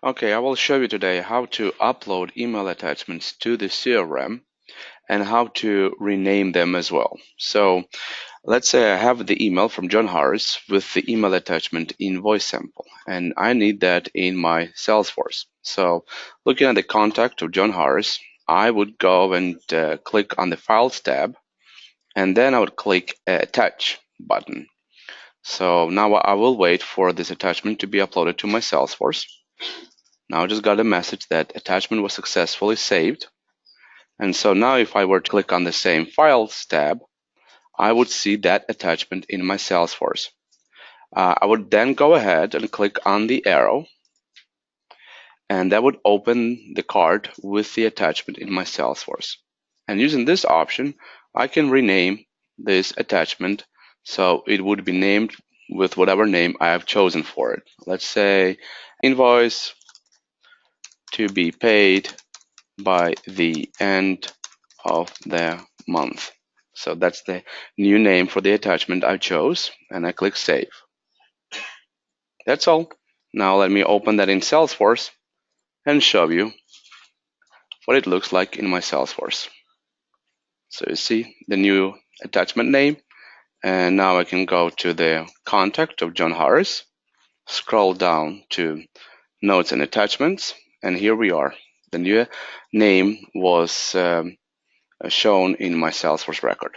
Okay, I will show you today how to upload email attachments to the CRM and how to rename them as well. So let's say I have the email from John Harris with the email attachment invoice sample, and I need that in my Salesforce. So looking at the contact of John Harris, I would go and click on the Files tab, and then I would click Attach button. So now I will wait for this attachment to be uploaded to my Salesforce. Now I just got a message that attachment was successfully saved. And so now if I were to click on the same Files tab, I would see that attachment in my Salesforce. I would then go ahead and click on the arrow, and that would open the card with the attachment in my Salesforce. And using this option, I can rename this attachment so it would be named with whatever name I have chosen for it. Let's say invoice to be paid by the end of the month. So that's the new name for the attachment I chose, and I click Save. That's all. Now let me open that in Salesforce and show you what it looks like in my Salesforce. So you see the new attachment name, and now I can go to the contact of John Harris, scroll down to Notes and Attachments, and here we are. The new name was shown in my Salesforce record.